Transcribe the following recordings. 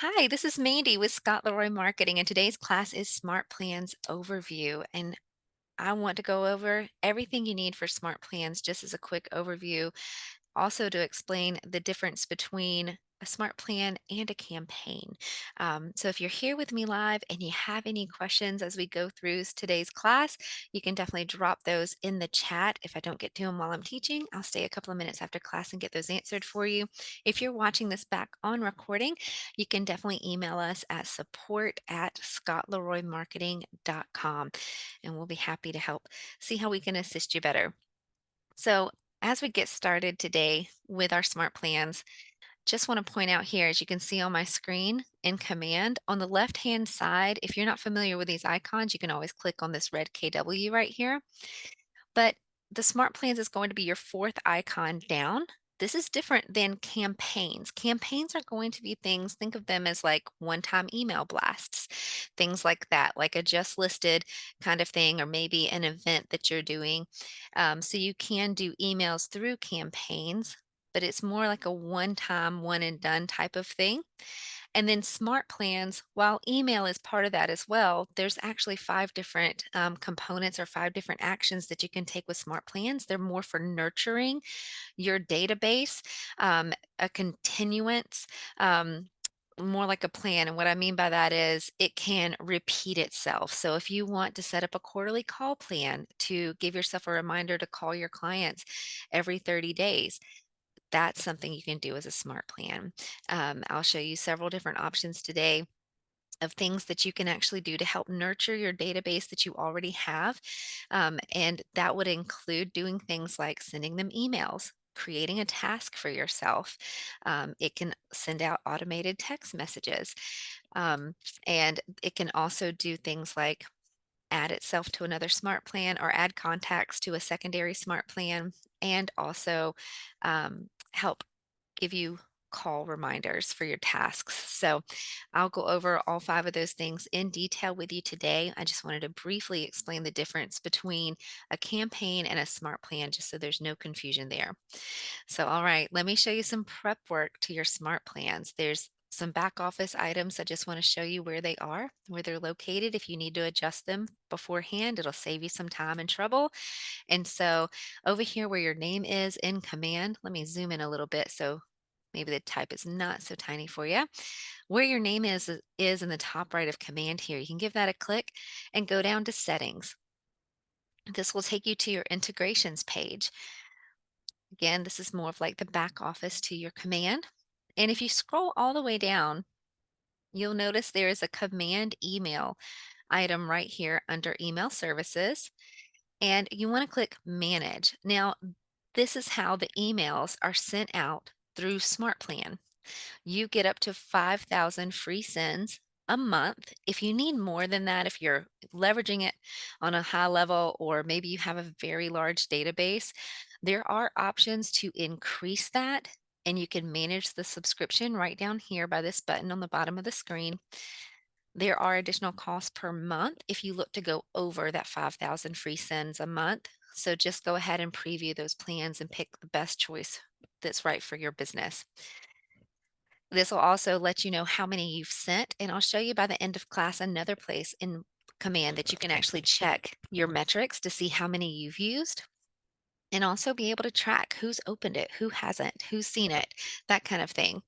Hi, this is Mandy with Scott Leroy Marketing, and today's class is Smart Plans Overview. And I want to go over everything you need for Smart Plans just as a quick overview, also to explain the difference between a smart plan and a campaign. So if you're here with me live and you have any questions as we go through today's class, you can definitely drop those in the chat. If I don't get to them while I'm teaching, I'll stay a couple of minutes after class and get those answered for you. If you're watching this back on recording, you can definitely email us at support@scottleroymarketing.com, and we'll be happy to help see how we can assist you better. So, as we get started today with our smart plans, just want to point out here, as you can see on my screen in command, on the left hand side, if you're not familiar with these icons, you can always click on this red KW right here. But the smart plans is going to be your fourth icon down. This is different than campaigns. Campaigns are going to be things, think of them as like one time email blasts, things like that, like a just listed kind of thing, or maybe an event that you're doing. So you can do emails through campaigns, but it's more like a one time, one and done type of thing. And then smart plans, while email is part of that as well, there's actually five different components or five different actions that you can take with smart plans. They're more for nurturing your database, a continuance. More like a plan. And what I mean by that is it can repeat itself. So if you want to set up a quarterly call plan to give yourself a reminder to call your clients every 30 days, that's something you can do as a smart plan. I'll show you several different options today of things that you can actually do to help nurture your database that you already have. And that would include doing things like sending them emails, creating a task for yourself. It can send out automated text messages. Um, and it can also do things like add itself to another smart plan or add contacts to a secondary smart plan, and also help give you call reminders for your tasks. So I'll go over all five of those things in detail with you today. I just wanted to briefly explain the difference between a campaign and a smart plan, just so there's no confusion there. So, all right, let me show you some prep work to your smart plans. There's some back office items. I just want to show you where they are, where they're located. If you need to adjust them beforehand, it'll save you some time and trouble. And so over here where your name is in command, let me zoom in a little bit so maybe the type is not so tiny for you. Where your name is in the top right of command here. You can give that a click and go down to settings. This will take you to your integrations page. Again, this is more of like the back office to your command. And if you scroll all the way down, you'll notice there is a command email item right here under email services. And you want to click manage. Now, this is how the emails are sent out through SmartPlan. You get up to 5,000 free sends a month. If you need more than that, if you're leveraging it on a high level, or maybe you have a very large database, there are options to increase that. And you can manage the subscription right down here by this button on the bottom of the screen. There are additional costs per month if you look to go over that 5,000 free sends a month. So just go ahead and preview those plans and pick the best choice that's right for your business. This will also let you know how many you've sent, and I'll show you by the end of class another place in command that you can actually check your metrics to see how many you've used, and also be able to track who's opened it, who hasn't, who's seen it, that kind of thing.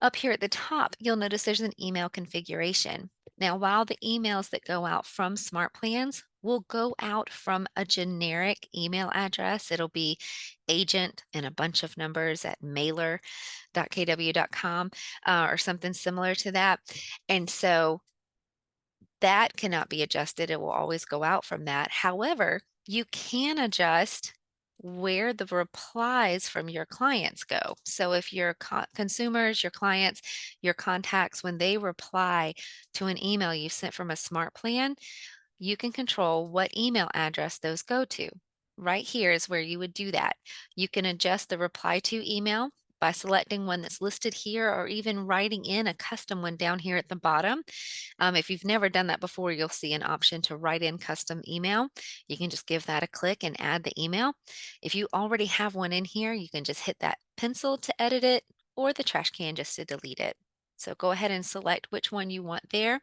Up here at the top, you'll notice there's an email configuration. Now, while the emails that go out from Smart Plans will go out from a generic email address, it'll be agent and a bunch of numbers at mailer.kw.com or something similar to that. And so that cannot be adjusted. It will always go out from that. However, you can adjust where the replies from your clients go. So if your consumers, your clients, your contacts, when they reply to an email you sent from a smart plan, you can control what email address those go to. Right here is where you would do that. You can adjust the reply to email by selecting one that's listed here, or even writing in a custom one down here at the bottom. If you've never done that before, you'll see an option to write in custom email. You can just give that a click and add the email. If you already have one in here, you can just hit that pencil to edit it, or the trash can just to delete it. So go ahead and select which one you want there.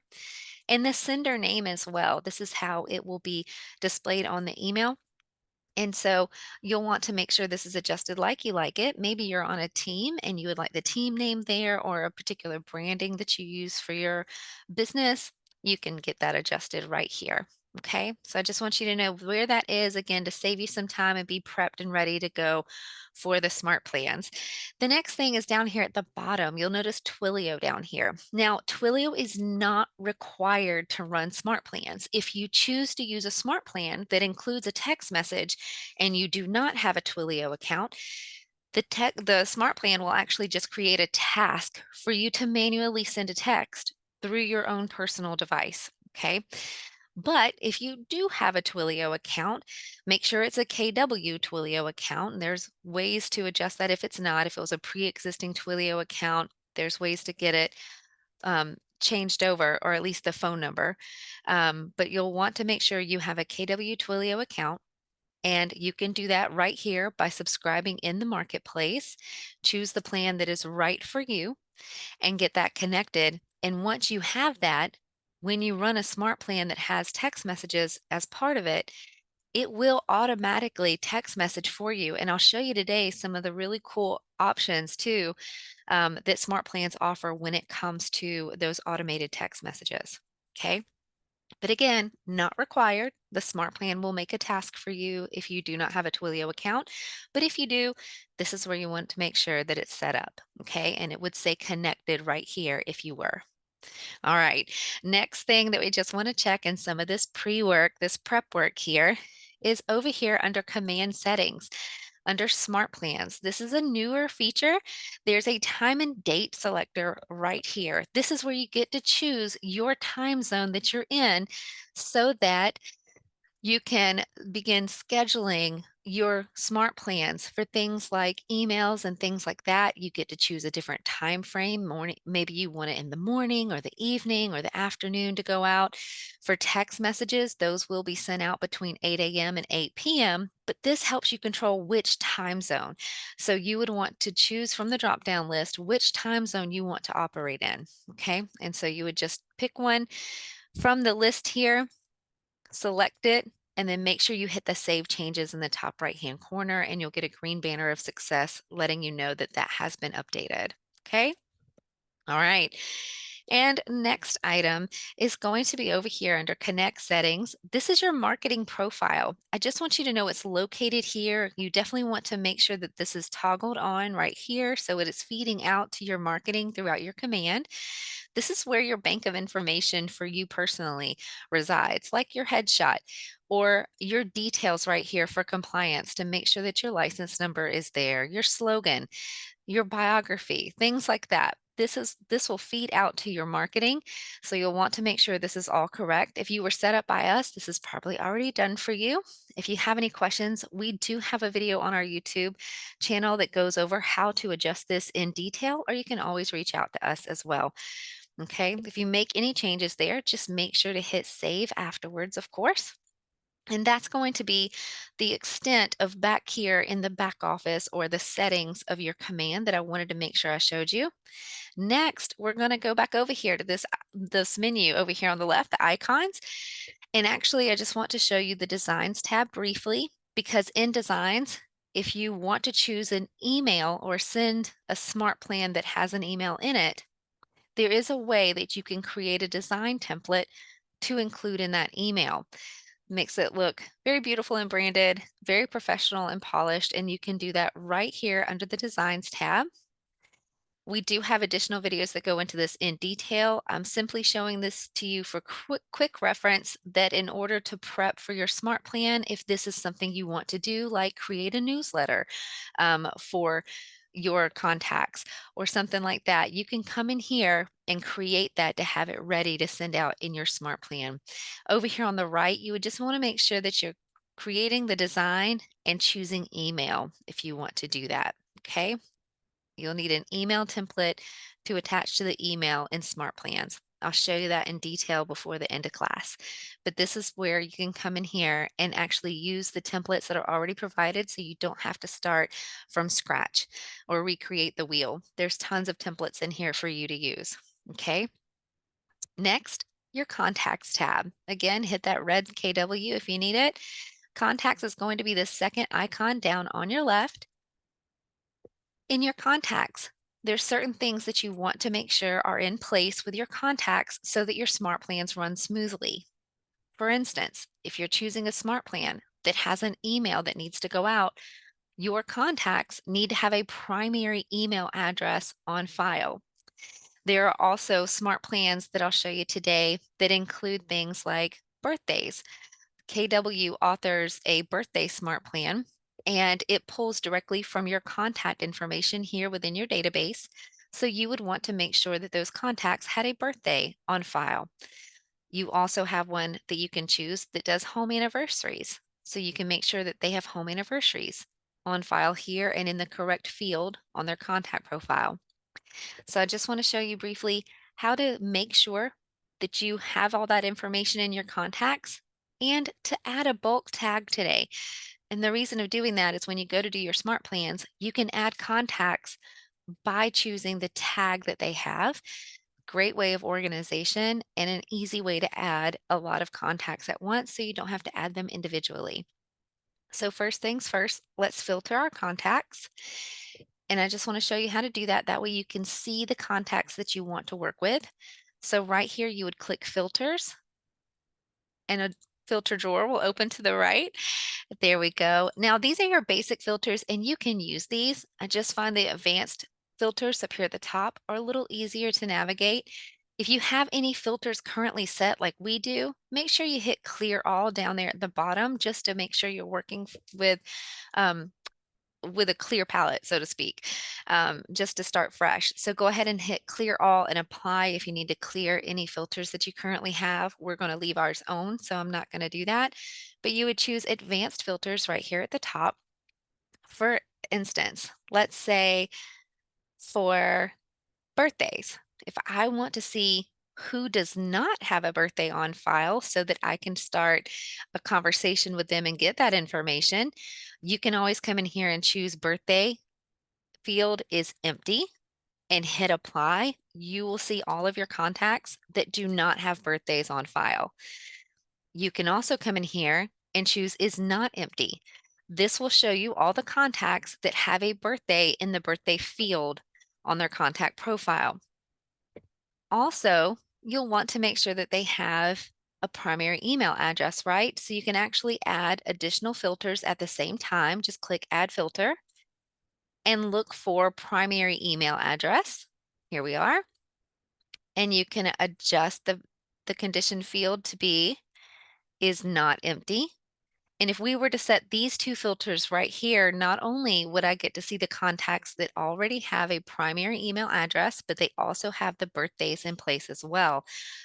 And the sender name as well. This is how it will be displayed on the email. And so you'll want to make sure this is adjusted like you like it. Maybe you're on a team and you would like the team name there or a particular branding that you use for your business. You can get that adjusted right here. Okay. So I just want you to know where that is again to save you some time and be prepped and ready to go for the smart plans. The next thing is down here at the bottom. You'll notice Twilio down here. Now, Twilio is not required to run smart plans. If you choose to use a smart plan that includes a text message and you do not have a Twilio account, the smart plan will actually just create a task for you to manually send a text through your own personal device. Okay. But if you do have a Twilio account, make sure it's a KW Twilio account. And there's ways to adjust that if it's not. If it was a pre existing Twilio account, there's ways to get it changed over, or at least the phone number. But you'll want to make sure you have a KW Twilio account. And you can do that right here by subscribing in the marketplace. Choose the plan that is right for you and get that connected. And once you have that, when you run a smart plan that has text messages as part of it, it will automatically text message for you. And I'll show you today some of the really cool options too that smart plans offer when it comes to those automated text messages. Okay. But again, not required. The smart plan will make a task for you if you do not have a Twilio account. But if you do, this is where you want to make sure that it's set up. Okay. And it would say connected right here if you were. All right. Next thing that we just want to check in some of this pre-work, this prep work here is over here under command settings under smart plans. This is a newer feature. There's a time and date selector right here. This is where you get to choose your time zone that you're in so that you can begin scheduling your smart plans for things like emails and things like that. You get to choose a different time frame. Morning, maybe you want it in the morning or the evening or the afternoon to go out. For text messages, those will be sent out between 8 a.m. and 8 p.m. But this helps you control which time zone. So you would want to choose from the drop down list which time zone you want to operate in. Okay. And so you would just pick one from the list here, select it, and then make sure you hit the save changes in the top right hand corner and you'll get a green banner of success letting you know that that has been updated. Okay. All right. And next item is going to be over here under Connect Settings. This is your marketing profile. I just want you to know it's located here. You definitely want to make sure that this is toggled on right here so it is feeding out to your marketing throughout your command. This is where your bank of information for you personally resides, like your headshot or your details right here for compliance to make sure that your license number is there, your slogan, your biography, things like that. This will feed out to your marketing. So you'll want to make sure this is all correct. If you were set up by us, this is probably already done for you. If you have any questions, we do have a video on our YouTube channel that goes over how to adjust this in detail, or you can always reach out to us as well. Okay, if you make any changes there, just make sure to hit save afterwards, of course. And that's going to be the extent of back here in the back office or the settings of your command that I wanted to make sure I showed you. Next, we're going to go back over here to this menu over here on the left, the icons. And actually, I just want to show you the Designs tab briefly because in Designs, if you want to choose an email or send a smart plan that has an email in it, there is a way that you can create a design template to include in that email. Makes it look very beautiful and branded, very professional and polished, and you can do that right here under the Designs tab. We do have additional videos that go into this in detail. I'm simply showing this to you for quick reference that in order to prep for your smart plan, if this is something you want to do, like create a newsletter for your contacts or something like that, you can come in here and create that to have it ready to send out in your smart plan. Over here on the right, you would just want to make sure that you're creating the design and choosing email if you want to do that. Okay. You'll need an email template to attach to the email in Smart Plans. I'll show you that in detail before the end of class. But this is where you can come in here and actually use the templates that are already provided so you don't have to start from scratch or recreate the wheel. There's tons of templates in here for you to use. Okay. Next, your contacts tab. Again, hit that red KW if you need it. Contacts is going to be the second icon down on your left. In your contacts, there's certain things that you want to make sure are in place with your contacts so that your smart plans run smoothly. For instance, if you're choosing a smart plan that has an email that needs to go out, your contacts need to have a primary email address on file. There are also smart plans that I'll show you today that include things like birthdays. KW authors a birthday smart plan, and it pulls directly from your contact information here within your database. So you would want to make sure that those contacts had a birthday on file. You also have one that you can choose that does home anniversaries. So you can make sure that they have home anniversaries on file here and in the correct field on their contact profile. So I just want to show you briefly how to make sure that you have all that information in your contacts and to add a bulk tag today. And the reason of doing that is when you go to do your smart plans, you can add contacts by choosing the tag that they have. Great way of organization and an easy way to add a lot of contacts at once so you don't have to add them individually. So first things first, let's filter our contacts. And I just want to show you how to do that. That way you can see the contacts that you want to work with. So right here, you would click filters and a filter drawer will open to the right. There we go. Now these are your basic filters and you can use these. I just find the advanced filters up here at the top are a little easier to navigate. If you have any filters currently set like we do, make sure you hit clear all down there at the bottom just to make sure you're working um, with a clear palette, so to speak, just to start fresh. So go ahead and hit clear all and apply if you need to clear any filters that you currently have. We're going to leave ours on, so I'm not going to do that. But you would choose advanced filters right here at the top. For instance, let's say for birthdays, if I want to see who does not have a birthday on file so that I can start a conversation with them and get that information, you can always come in here and choose birthday field is empty and hit apply. You will see all of your contacts that do not have birthdays on file. You can also come in here and choose is not empty. This will show you all the contacts that have a birthday in the birthday field on their contact profile. Also, you'll want to make sure that they have a primary email address, right? So you can actually add additional filters at the same time. Just click add filter and look for primary email address. Here we are. And you can adjust the condition field to be is not empty. And if we were to set these two filters right here, not only would I get to see the contacts that already have a primary email address, but they also have the birthdays in place as well.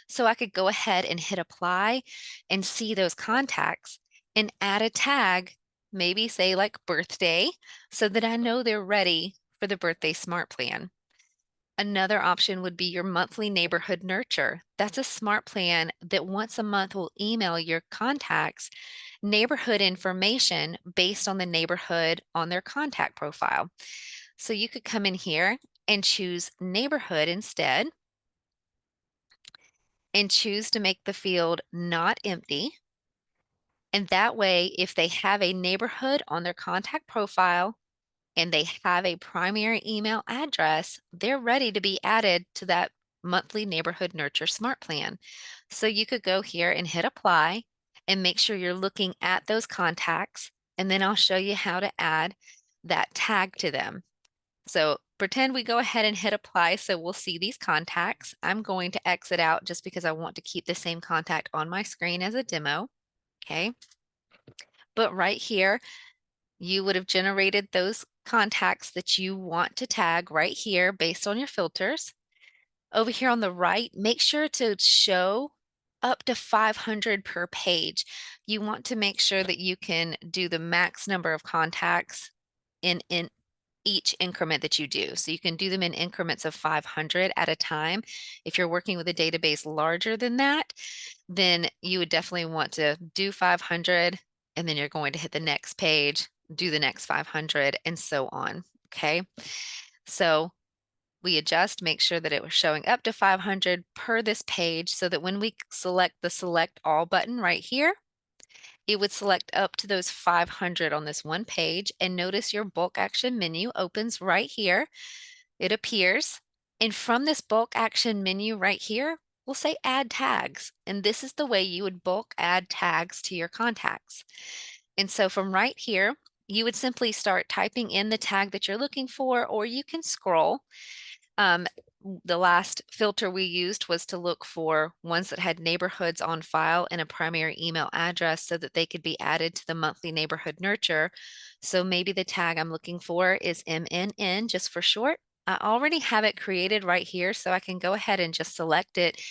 So I could go ahead and hit apply and see those contacts and add a tag, maybe say like birthday, so that I know they're ready for the birthday smart plan. Another option would be your monthly neighborhood nurture. That's a smart plan that once a month will email your contacts neighborhood information based on the neighborhood on their contact profile. So you could come in here and choose neighborhood instead and choose to make the field not empty. And that way, if they have a neighborhood on their contact profile, and they have a primary email address, they're ready to be added to that monthly neighborhood nurture smart plan. So you could go here and hit apply and make sure you're looking at those contacts. And then I'll show you how to add that tag to them. So pretend we go ahead and hit apply. So we'll see these contacts. I'm going to exit out just because I want to keep the same contact on my screen as a demo. Okay. But right here, you would have generated those contacts that you want to tag right here based on your filters. Over here on the right, make sure to show up to 500 per page. You want to make sure that you can do the max number of contacts in each increment that you do. So you can do them in increments of 500 at a time. If you're working with a database larger than that, then you would definitely want to do 500, and then you're going to hit the next page, do the next 500, and so on. Okay. So we adjust, make sure that it was showing up to 500 per this page so that when we select the select all button right here, it would select up to those 500 on this one page. And notice your bulk action menu opens right here. It appears. And from this bulk action menu right here, we'll say add tags. And this is the way you would bulk add tags to your contacts. And so from right here, you would simply start typing in the tag that you're looking for, or you can scroll. The last filter we used was to look for ones that had neighborhoods on file and a primary email address so that they could be added to the monthly neighborhood nurture. So maybe the tag I'm looking for is MNN just for short. I already have it created right here, so I can go ahead and just select it.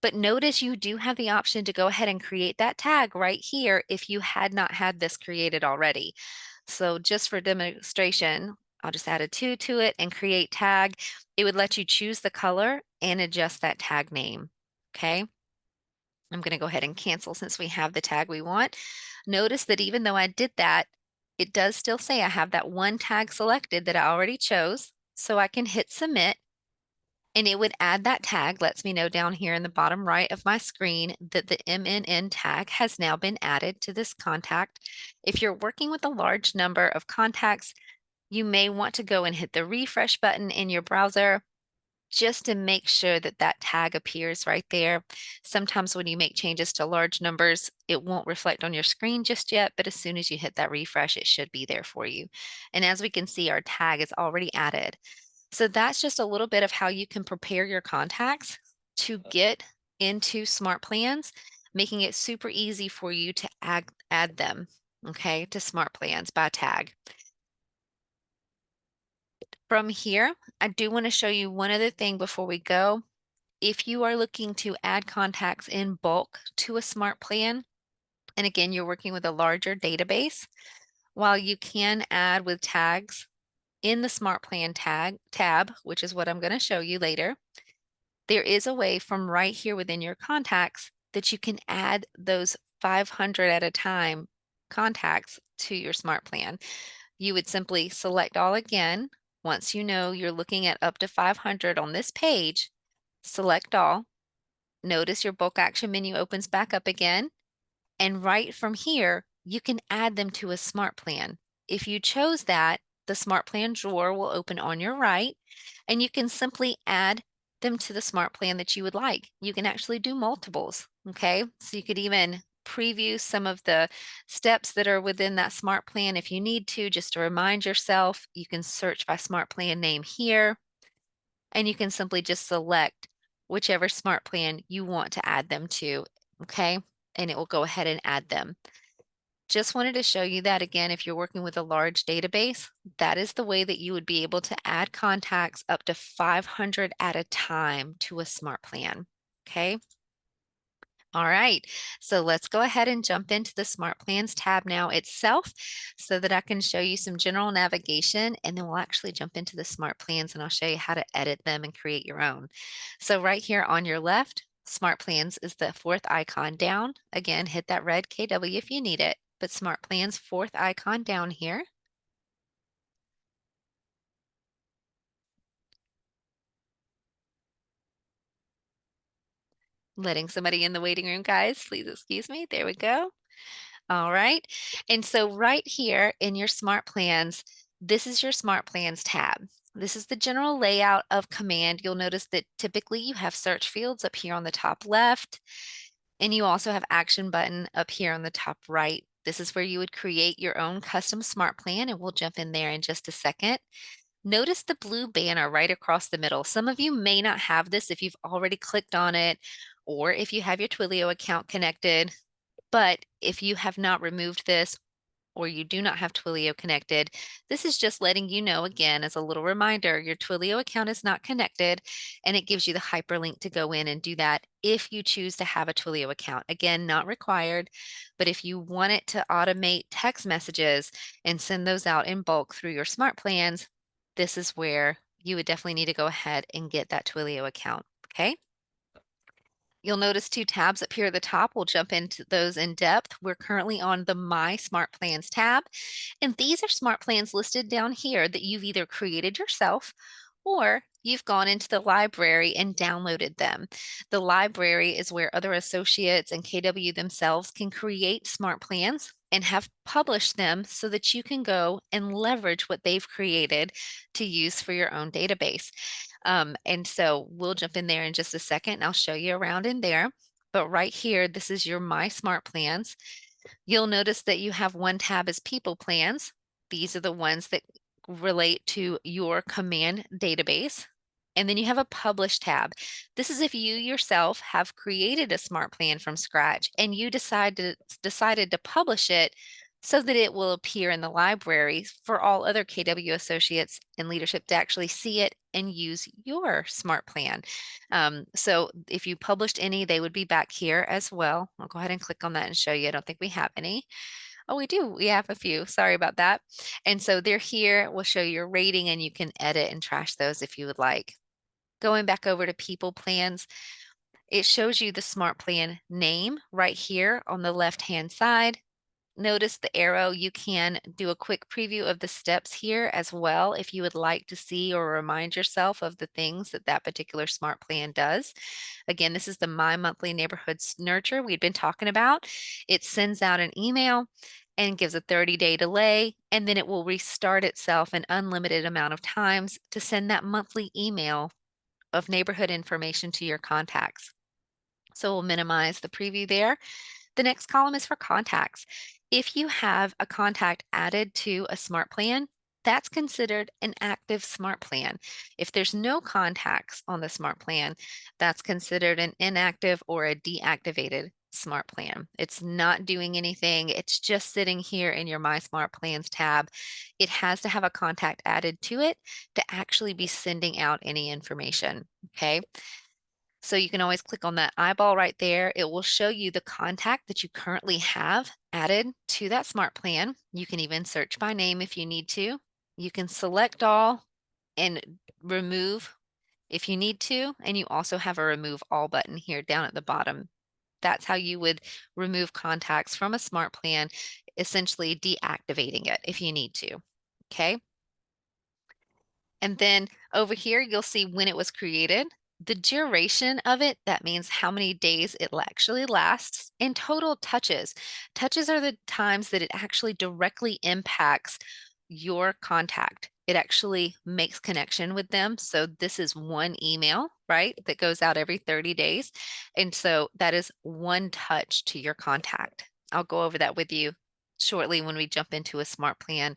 But notice you do have the option to go ahead and create that tag right here if you had not had this created already. So just for demonstration, I'll just add a 2 to it and create tag. It would let you choose the color and adjust that tag name. Okay. I'm going to go ahead and cancel since we have the tag we want. Notice that even though I did that, it does still say I have that one tag selected that I already chose. So I can hit submit and it would add that tag, lets me know down here in the bottom right of my screen that the MNN tag has now been added to this contact. If you're working with a large number of contacts, you may want to go and hit the refresh button in your browser just to make sure that that tag appears right there. Sometimes when you make changes to large numbers, it won't reflect on your screen just yet, but as soon as you hit that refresh, it should be there for you. And as we can see, our tag is already added. So that's just a little bit of how you can prepare your contacts to get into SmartPlans, making it super easy for you to add them, okay, to SmartPlans by tag. From here, I do want to show you one other thing before we go. If you are looking to add contacts in bulk to a SmartPlan, and again, you're working with a larger database, while you can add with tags in the SmartPlan tab, which is what I'm going to show you later, there is a way from right here within your contacts that you can add those 500 at a time contacts to your SmartPlan. You would simply select all again. Once you know you're looking at up to 500 on this page, select all. Notice your bulk action menu opens back up again. And right from here, you can add them to a SmartPlan. If you chose that, the SmartPlan drawer will open on your right, and you can simply add them to the SmartPlan that you would like. You can actually do multiples, okay? So you could even preview some of the steps that are within that SmartPlan if you need to, just to remind yourself. You can search by SmartPlan name here, and you can simply just select whichever SmartPlan you want to add them to, okay? And it will go ahead and add them. Just wanted to show you that again, if you're working with a large database, that is the way that you would be able to add contacts up to 500 at a time to a SmartPlan, okay? All right, so let's go ahead and jump into the SmartPlans tab now itself so that I can show you some general navigation, and then we'll actually jump into the SmartPlans and I'll show you how to edit them and create your own. So right here on your left, SmartPlans is the fourth icon down. Again, hit that red KW if you need it, but SmartPlans fourth icon down here. Letting somebody in the waiting room, guys, please excuse me. There we go. All right. And so right here in your SmartPlans, this is your SmartPlans tab. This is the general layout of command. You'll notice that typically you have search fields up here on the top left, and you also have action button up here on the top right. This is where you would create your own custom SmartPlan, and we'll jump in there in just a second. Notice the blue banner right across the middle. Some of you may not have this if you've already clicked on it, or if you have your Twilio account connected. But if you have not removed this or you do not have Twilio connected, this is just letting you know again as a little reminder, your Twilio account is not connected, and it gives you the hyperlink to go in and do that if you choose to have a Twilio account. Again, not required, but if you want it to automate text messages and send those out in bulk through your SmartPlans, this is where you would definitely need to go ahead and get that Twilio account, okay? You'll notice two tabs up here at the top. We'll jump into those in depth. We're currently on the My Smart Plans tab, and these are smart plans listed down here that you've either created yourself or you've gone into the library and downloaded them. The library is where other associates and KW themselves can create smart plans and have published them so that you can go and leverage what they've created to use for your own database. And so we'll jump in there in just a second and I'll show you around in there. But right here, this is your My Smart Plans. You'll notice that you have one tab as People Plans. These are the ones that relate to your command database. And then you have a Publish tab. This is if you yourself have created a smart plan from scratch and you decided to publish it so that it will appear in the library for all other KW associates and leadership to actually see it and use your smart plan. So if you published any, they would be back here as well. I'll go ahead and click on that and show you. I don't think we have any. Oh, we do. We have a few. Sorry about that. And so they're here. We'll show your rating and you can edit and trash those if you would like. Going back over to People Plans, it shows you the smart plan name right here on the left-hand side. Notice the arrow. You can do a quick preview of the steps here as well if you would like to see or remind yourself of the things that that particular smart plan does. Again, this is the My Monthly Neighborhoods Nurture we'd been talking about. It sends out an email and gives a 30-day delay, and then it will restart itself an unlimited amount of times to send that monthly email of neighborhood information to your contacts. So we'll minimize the preview there. The next column is for contacts. If you have a contact added to a smart plan, that's considered an active smart plan. If there's no contacts on the smart plan, that's considered an inactive or a deactivated smart plan. It's not doing anything. It's just sitting here in your My Smart Plans tab. It has to have a contact added to it to actually be sending out any information, okay? So you can always click on that eyeball right there. It will show you the contact that you currently have added to that smart plan. You can even search by name if you need to. You can select all and remove if you need to. And you also have a remove all button here down at the bottom. That's how you would remove contacts from a smart plan, essentially deactivating it if you need to. Okay. And then over here, you'll see when it was created, the duration of it, that means how many days it actually lasts, and total touches. Touches are the times that it actually directly impacts your contact. It actually makes connection with them. So this is one email, right, that goes out every 30 days. And so that is one touch to your contact. I'll go over that with you shortly when we jump into a smart plan,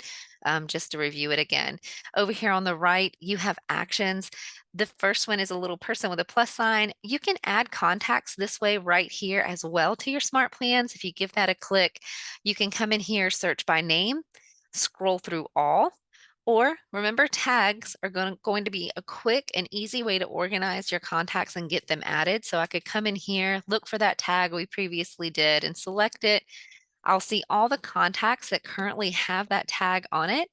just to review it again. Over here on the right, you have actions. The first one is a little person with a plus sign. You can add contacts this way right here as well to your smart plans. If you give that a click, you can come in here, search by name, scroll through all, or remember tags are going to be a quick and easy way to organize your contacts and get them added. So I could come in here, look for that tag we previously did and select it. I'll see all the contacts that currently have that tag on it,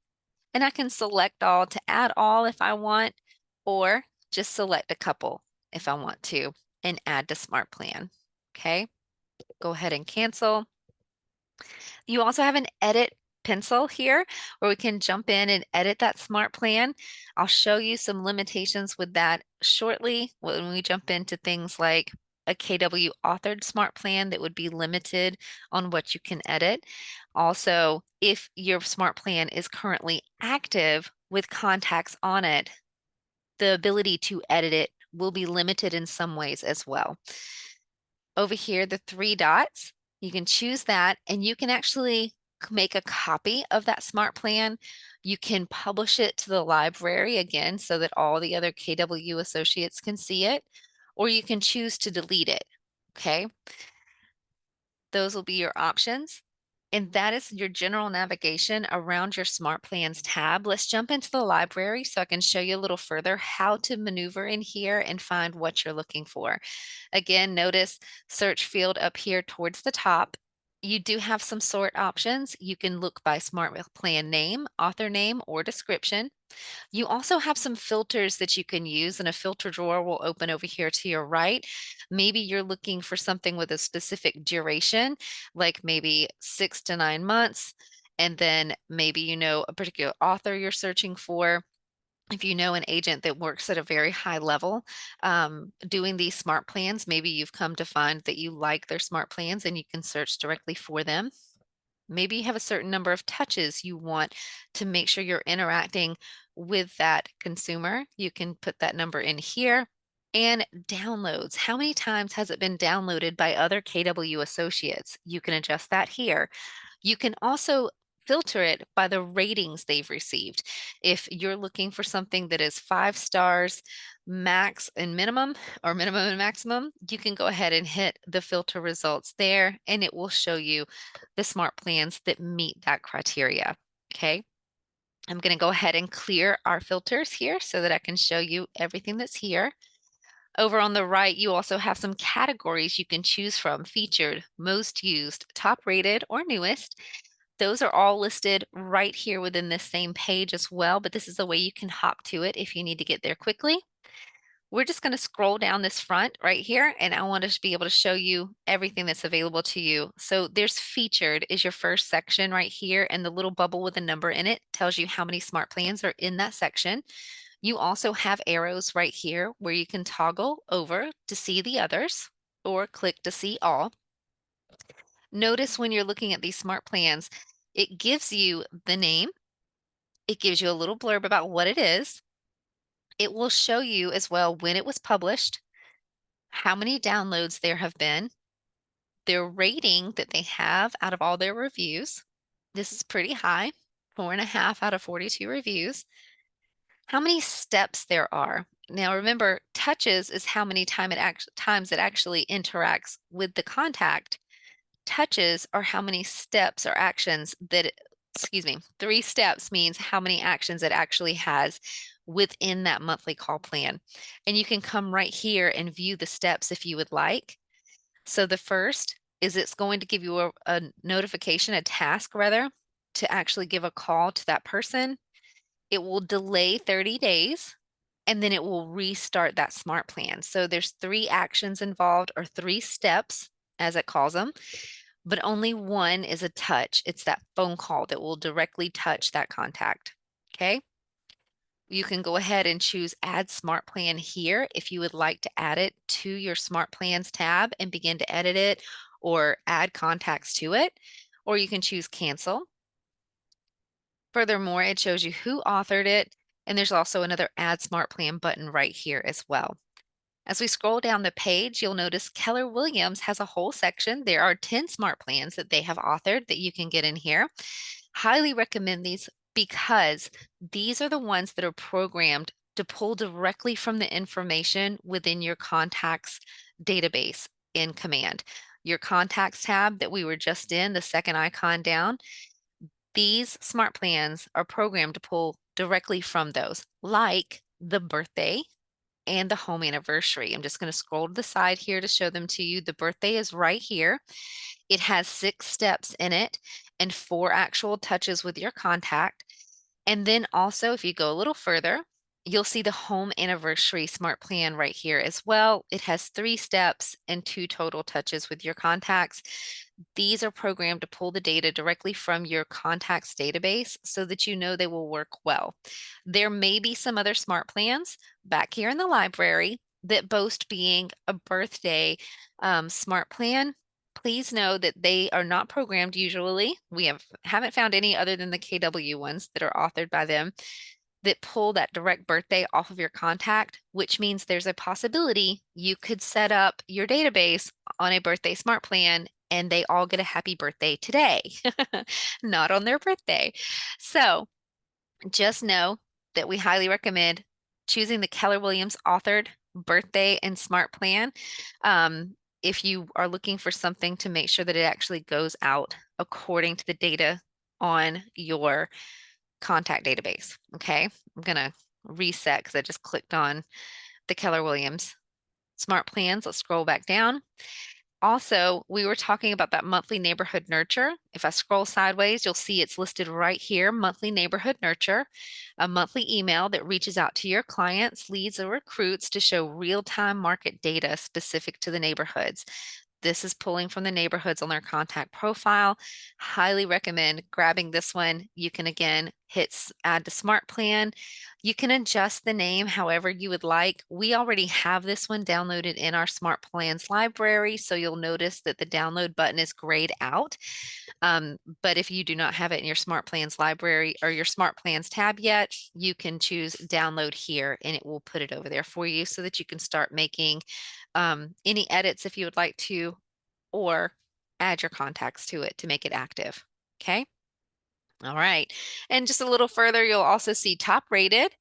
and I can select all to add all if I want, or just select a couple if I want to and add to Smart Plan. Okay, go ahead and cancel. You also have an edit pencil here where we can jump in and edit that smart plan. I'll show you some limitations with that shortly when we jump into things like a KW authored smart plan that would be limited on what you can edit. Also, if your smart plan is currently active with contacts on it, the ability to edit it will be limited in some ways as well. Over here, the three dots, you can choose that and you can actually make a copy of that smart plan. You can publish it to the library again so that all the other KW associates can see it, or you can choose to delete it. Okay. Those will be your options. And that is your general navigation around your Smart Plans tab. Let's jump into the library so I can show you a little further how to maneuver in here and find what you're looking for. Again, notice search field up here towards the top. You do have some sort options. You can look by Smart Plan name, author name, or description. You also have some filters that you can use, and a filter drawer will open over here to your right. Maybe you're looking for something with a specific duration, like maybe 6 to 9 months, and then maybe you know a particular author you're searching for. If you know an agent that works at a very high level, doing these smart plans, maybe you've come to find that you like their smart plans and you can search directly for them. Maybe you have a certain number of touches you want to make sure you're interacting with that consumer. You can put that number in here. And downloads. How many times has it been downloaded by other KW associates? You can adjust that here. You can also filter it by the ratings they've received. If you're looking for something that is 5 stars, max and minimum, or minimum and maximum, you can go ahead and hit the filter results there, and it will show you the smart plans that meet that criteria. Okay. I'm going to go ahead and clear our filters here so that I can show you everything that's here. Over on the right, you also have some categories you can choose from: featured, most used, top rated, or newest. Those are all listed right here within this same page as well, but this is a way you can hop to it if you need to get there quickly. We're just going to scroll down this front right here, and I want to be able to show you everything that's available to you. So there's featured is your first section right here, and the little bubble with a number in it tells you how many smart plans are in that section. You also have arrows right here where you can toggle over to see the others or click to see all. Notice when you're looking at these smart plans, it gives you the name. It gives you a little blurb about what it is. It will show you as well when it was published, how many downloads there have been, their rating that they have out of all their reviews. This is pretty high, 4.5 out of 42 reviews. How many steps there are. Now remember, touches is how many times it actually interacts with the contact. Touches are how many steps or actions that, excuse me, 3 steps means how many actions it actually has within that monthly call plan. And you can come right here and view the steps if you would like. So the first is it's going to give you a notification, a task rather, to actually give a call to that person. It will delay 30 days and then it will restart that smart plan. So there's 3 actions involved, or 3 steps as it calls them, but only one is a touch. It's that phone call that will directly touch that contact. Okay. You can go ahead and choose Add Smart Plan here if you would like to add it to your Smart Plans tab and begin to edit it or add contacts to it, or you can choose Cancel. Furthermore, it shows you who authored it, and there's also another Add Smart Plan button right here as well. As we scroll down the page, you'll notice Keller Williams has a whole section. There are 10 smart plans that they have authored that you can get in here. Highly recommend these because these are the ones that are programmed to pull directly from the information within your contacts database in Command. Your contacts tab that we were just in, the second icon down, these smart plans are programmed to pull directly from those, like the birthday and the home anniversary. I'm just going to scroll to the side here to show them to you. The birthday is right here. It has 6 steps in it and 4 actual touches with your contact. And then also, if you go a little further, you'll see the home anniversary smart plan right here as well. It has 3 steps and 2 total touches with your contacts. These are programmed to pull the data directly from your contacts database so that you know they will work well. There may be some other smart plans back here in the library that boast being a birthday smart plan. Please know that they are not programmed usually. We haven't found any other than the KW ones that are authored by them that pull that direct birthday off of your contact, which means there's a possibility you could set up your database on a birthday smart plan and they all get a happy birthday today, not on their birthday. So just know that we highly recommend choosing the Keller Williams authored birthday and smart plan. If you are looking for something to make sure that it actually goes out according to the data on your contact database. Okay, I'm gonna reset because I just clicked on the Keller Williams smart plans. Let's scroll back down. Also, we were talking about that monthly neighborhood nurture. If I scroll sideways, you'll see it's listed right here, monthly neighborhood nurture, a monthly email that reaches out to your clients, leads, or recruits to show real-time market data specific to the neighborhoods. This is pulling from the neighborhoods on their contact profile. Highly recommend grabbing this one. You can again hit add to Smart Plan. You can adjust the name however you would like. We already have this one downloaded in our Smart Plans library, so you'll notice that the download button is grayed out. But if you do not have it in your Smart Plans library or your Smart Plans tab yet, you can choose download here and it will put it over there for you so that you can start making any edits if you would like to, or add your contacts to it to make it active. Okay. All right. And just a little further, you'll also see top rated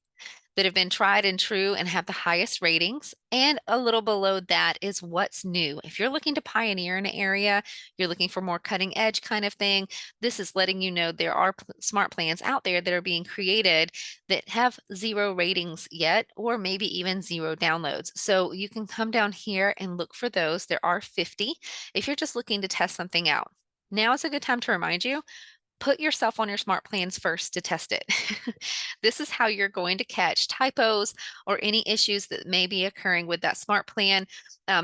that have been tried and true and have the highest ratings. And a little below that is what's new. If you're looking to pioneer in an area, you're looking for more cutting edge kind of thing, this is letting you know there are smart plans out there that are being created that have 0 ratings yet, or maybe even 0 downloads. So you can come down here and look for those. There are 50 if you're just looking to test something out. Now is a good time to remind you, put yourself on your smart plans first to test it. This is how you're going to catch typos or any issues that may be occurring with that smart plan.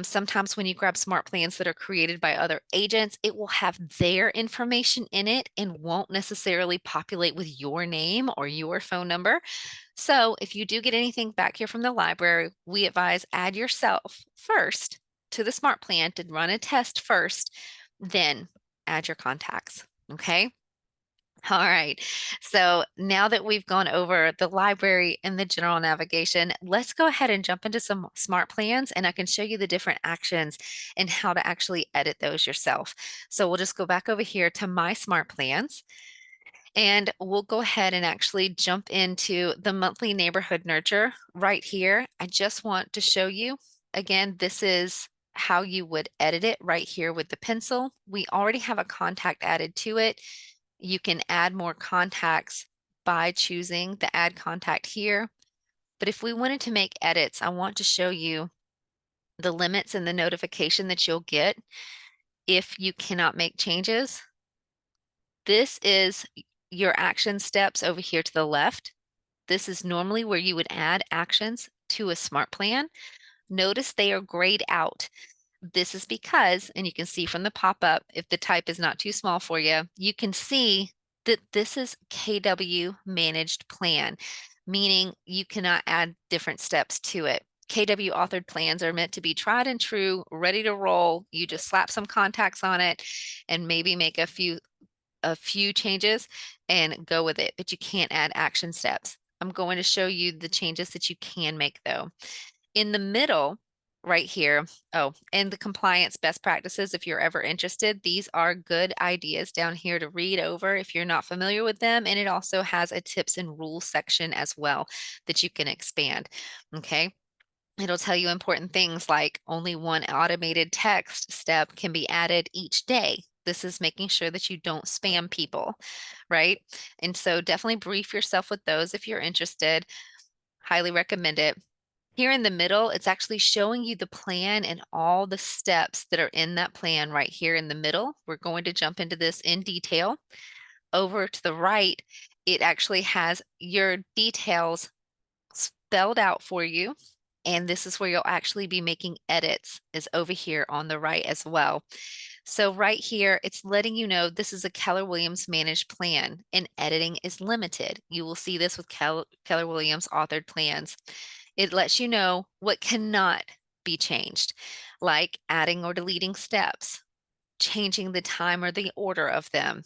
Sometimes when you grab smart plans that are created by other agents, it will have their information in it and won't necessarily populate with your name or your phone number. So if you do get anything back here from the library, we advise add yourself first to the smart plan to run a test first, then add your contacts. Okay. All right. So now that we've gone over the library and the general navigation, let's go ahead and jump into some smart plans and I can show you the different actions and how to actually edit those yourself. So we'll just go back over here to my smart plans and we'll go ahead and actually jump into the monthly neighborhood nurture right here. I just want to show you again, this is how you would edit it right here with the pencil. We already have a contact added to it. You can add more contacts by choosing the add contact here. But if we wanted to make edits, I want to show you the limits and the notification that you'll get if you cannot make changes. This is your action steps over here to the left. This is normally where you would add actions to a smart plan. Notice they are grayed out. This is because, and you can see from the pop-up, if the type is not too small for you, you can see that this is KW managed plan, meaning you cannot add different steps to it. KW authored plans are meant to be tried and true, ready to roll. You just slap some contacts on it and maybe make a few changes and go with it, but you can't add action steps. I'm going to show you the changes that you can make though. In the middle, right here, oh, and the compliance best practices, if you're ever interested, these are good ideas down here to read over if you're not familiar with them. And it also has a tips and rules section as well that you can expand. Okay. It'll tell you important things like only one automated text step can be added each day. This is making sure that you don't spam people, right? And so definitely brief yourself with those if you're interested. Highly recommend it. Here in the middle, it's actually showing you the plan and all the steps that are in that plan right here in the middle. We're going to jump into this in detail. Over to the right, it actually has your details spelled out for you. And this is where you'll actually be making edits is over here on the right as well. So right here, it's letting you know this is a Keller Williams managed plan and editing is limited. You will see this with Keller Williams authored plans. It lets you know what cannot be changed, like adding or deleting steps, changing the time or the order of them,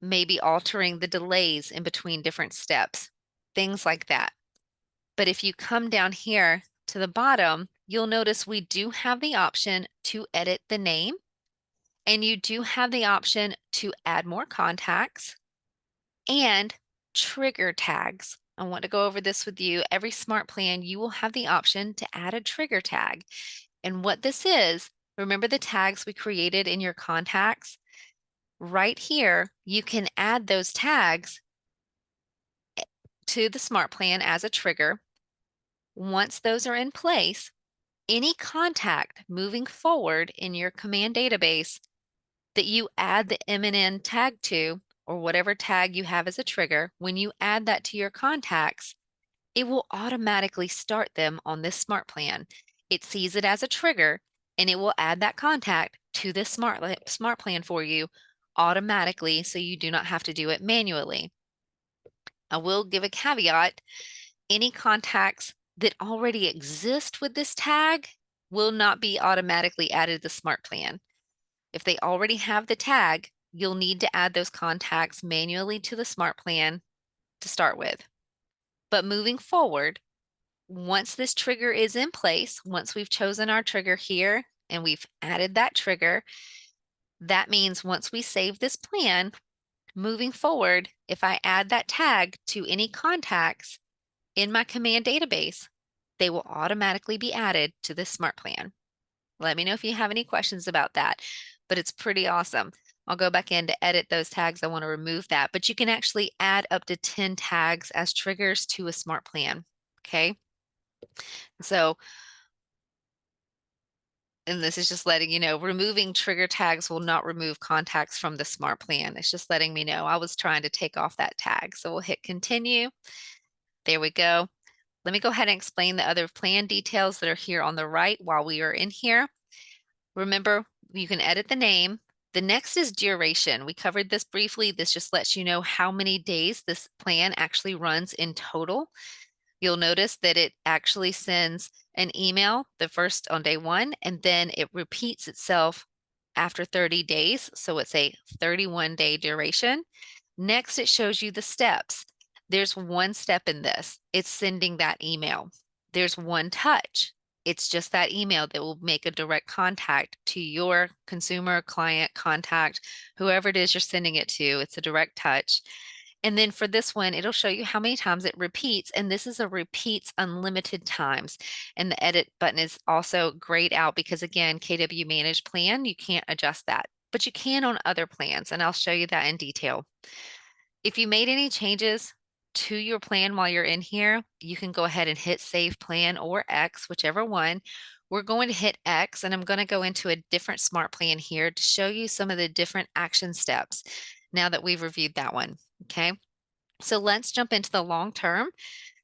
maybe altering the delays in between different steps, things like that. But if you come down here to the bottom, you'll notice we do have the option to edit the name, and you do have the option to add more contacts and trigger tags. I want to go over this with you. Every smart plan, you will have the option to add a trigger tag. And what this is, remember the tags we created in your contacts? Right here, you can add those tags to the smart plan as a trigger. Once those are in place, Any contact moving forward in your command database that you add the MNN tag to, or whatever tag you have as a trigger, when you add that to your contacts, it will automatically start them on this smart plan. It sees it as a trigger and it will add that contact to this smart plan for you automatically, so you do not have to do it manually. I will give a caveat. Any contacts that already exist with this tag will not be automatically added to the smart plan. If they already have the tag, you'll need to add those contacts manually to the smart plan to start with. But moving forward, once this trigger is in place, once we've chosen our trigger here and we've added that trigger, that means once we save this plan, moving forward, if I add that tag to any contacts in my command database, they will automatically be added to this smart plan. Let me know if you have any questions about that, but it's pretty awesome. I'll go back in to edit those tags. I want to remove that, but you can actually add up to 10 tags as triggers to a smart plan. Okay. So, and this is just letting you know, removing trigger tags will not remove contacts from the smart plan. It's just letting me know I was trying to take off that tag. So we'll hit continue. There we go. Let me go ahead and explain the other plan details that are here on the right while we are in here. Remember, you can edit the name. The next is duration. We covered this briefly. This just lets you know how many days this plan actually runs in total. You'll notice that it actually sends an email the first on day one, and then it repeats itself after 30 days. So it's a 31-day duration. Next, it shows you the steps. There's one step in this. It's sending that email. There's one touch. It's just that email that will make a direct contact to your consumer, client, contact, whoever it is you're sending it to. It's a direct touch. And then for this one, it'll show you how many times it repeats. And this is a repeats unlimited times. And the edit button is also grayed out because, again, KW Manage Plan, you can't adjust that, but you can on other plans. And I'll show you that in detail. If you made any changes to your plan while you're in here, you can go ahead and hit Save Plan or X, whichever one. We're going to hit X, and I'm going to go into a different smart plan here to show you some of the different action steps now that we've reviewed that one. Okay, so let's jump into the long term.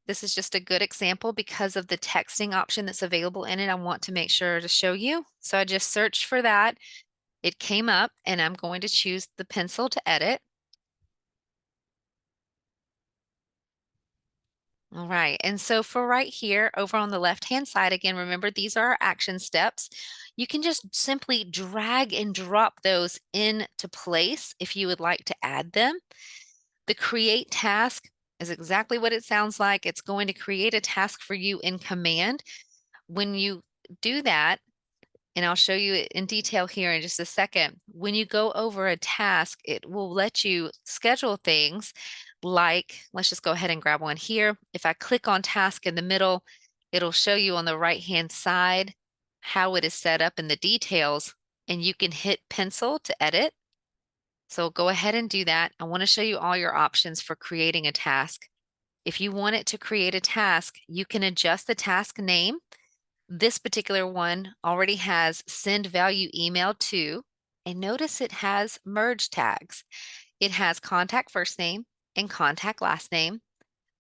This is just a good example because of the texting option that's available in it. I want to make sure to show you. So I just searched for that. It came up, and I'm going to choose the pencil to edit. All right, and so for right here over on the left-hand side, again, remember these are our action steps. You can just simply drag and drop those into place if you would like to add them. The create task is exactly what it sounds like. It's going to create a task for you in command. When you do that, and I'll show you it in detail here in just a second. When you go over a task, it will let you schedule things like, let's just go ahead and grab one here. If I click on task in the middle, it'll show you on the right-hand side how it is set up in the details, and you can hit pencil to edit. So go ahead and do that. I want to show you all your options for creating a task. If you want it to create a task, you can adjust the task name. This particular one already has send value email to, and notice it has merge tags. It has contact first name and contact last name.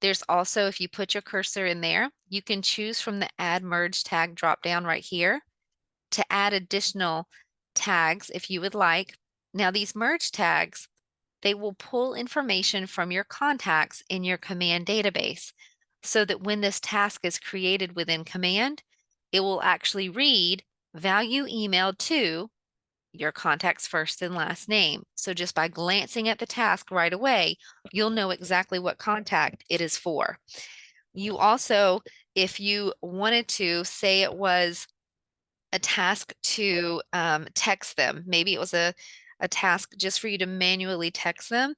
There's also, if you put your cursor in there, you can choose from the add merge tag drop down right here to add additional tags if you would like. Now these merge tags, they will pull information from your contacts in your command database so that when this task is created within command, it will actually read value emailed to your contact's first and last name. So just by glancing at the task right away, you'll know exactly what contact it is for. You also, if you wanted to, say it was a task to text them, maybe it was a task just for you to manually text them,